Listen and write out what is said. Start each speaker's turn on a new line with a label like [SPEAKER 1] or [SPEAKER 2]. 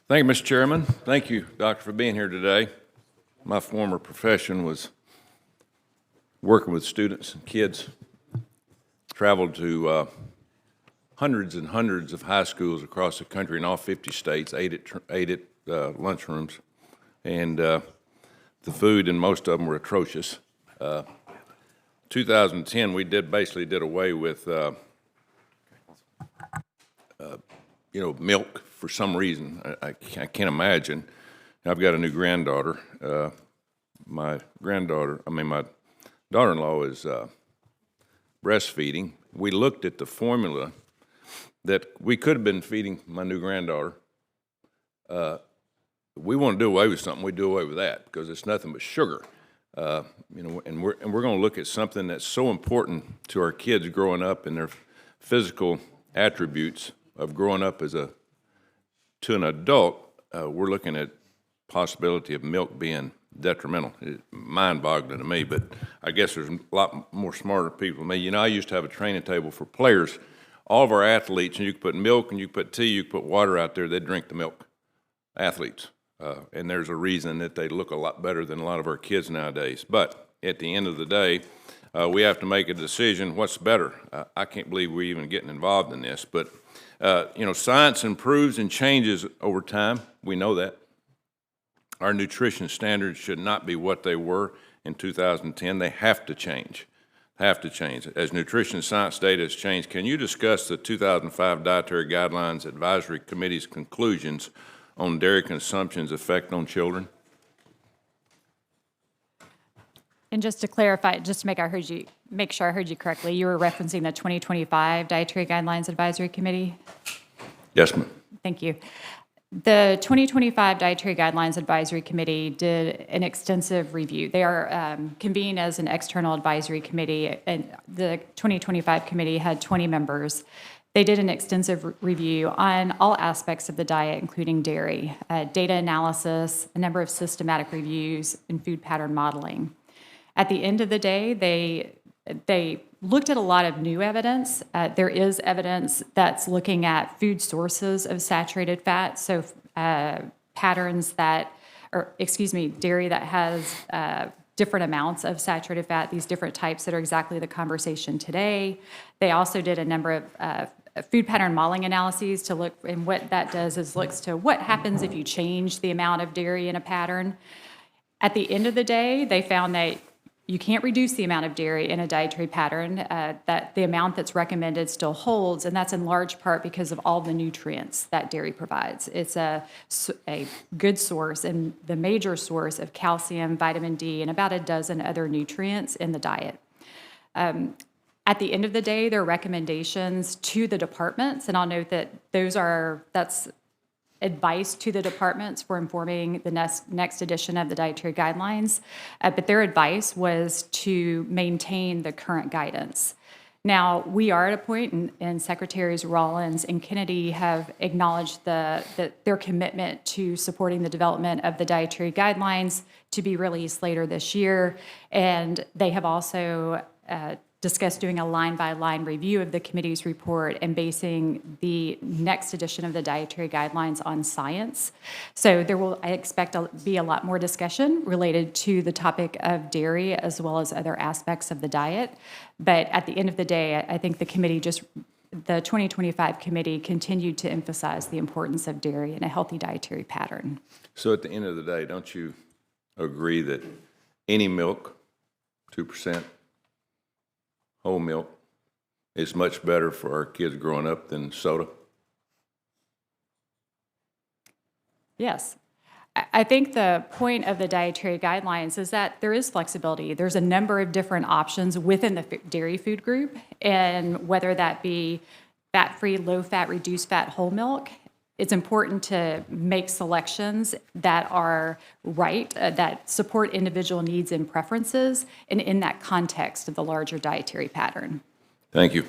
[SPEAKER 1] Thank you, Mr. Chairman. Thank you, Doctor, for being here today. My former profession was working with students and kids. Traveled to hundreds and hundreds of high schools across the country in all 50 states, ate at lunchrooms, and the food in most of them were atrocious. 2010, we basically did away with milk for some reason. I can't imagine. I've got a new granddaughter. My daughter-in-law is breastfeeding. We looked at the formula that we could have been feeding my new granddaughter. We want to do away with something, we do away with that because it's nothing but sugar. And we're going to look at something that's so important to our kids growing up and their physical attributes of growing up to an adult. We're looking at possibility of milk being detrimental. It's mind-boggling to me, but I guess there's a lot more smarter people than me. You know, I used to have a training table for players. All of our athletes, and you could put milk and you could put tea, you could put water out there, they'd drink the milk. Athletes. And there's a reason that they look a lot better than a lot of our kids nowadays. But at the end of the day, we have to make a decision, what's better? I can't believe we're even getting involved in this, but science improves and changes over time. We know that. Our nutrition standards should not be what they were in 2010. They have to change. As nutrition science data has changed, can you discuss the 2005 Dietary Guidelines Advisory Committee's conclusions on dairy consumption's effect on children?
[SPEAKER 2] And just to clarify, just to make sure I heard you correctly, you were referencing the 2025 Dietary Guidelines Advisory Committee?
[SPEAKER 1] Yes, ma'am.
[SPEAKER 2] Thank you. The 2025 Dietary Guidelines Advisory Committee did an extensive review. They are convened as an external advisory committee, and the 2025 committee had 20 members. They did an extensive review on all aspects of the diet, including dairy, data analysis, a number of systematic reviews, and food pattern modeling. At the end of the day, they looked at a lot of new evidence. There is evidence that's looking at food sources of saturated fat, so dairy that has different amounts of saturated fat, these different types that are exactly the conversation today. They also did a number of food pattern modeling analyses to look, and what that does is looks to what happens if you change the amount of dairy in a pattern. At the end of the day, they found that you can't reduce the amount of dairy in a dietary pattern, that the amount that's recommended still holds, and that's in large part because of all the nutrients that dairy provides. It's a good source and the major source of calcium, vitamin D, and about a dozen other nutrients in the diet. At the end of the day, there are recommendations to the departments, and I'll note that that's advice to the departments for informing the next edition of the dietary guidelines, but their advice was to maintain the current guidance. Now, we are at a point, and Secretaries Rollins and Kennedy have acknowledged their commitment to supporting the development of the dietary guidelines to be released later this year, and they have also discussed doing a line-by-line review of the committee's report and basing the next edition of the dietary guidelines on science. So there will, I expect, be a lot more discussion related to the topic of dairy as well as other aspects of the diet. But at the end of the day, I think the 2025 committee continued to emphasize the importance of dairy in a healthy dietary pattern.
[SPEAKER 1] So at the end of the day, don't you agree that any milk, 2%, whole milk, is much better for our kids growing up than soda?
[SPEAKER 2] Yes. I think the point of the dietary guidelines is that there is flexibility. There's a number of different options within the dairy food group, and whether that be fat-free, low-fat, reduced-fat whole milk, it's important to make selections that are right, that support individual needs and preferences, and in that context of the larger dietary pattern.
[SPEAKER 1] Thank you.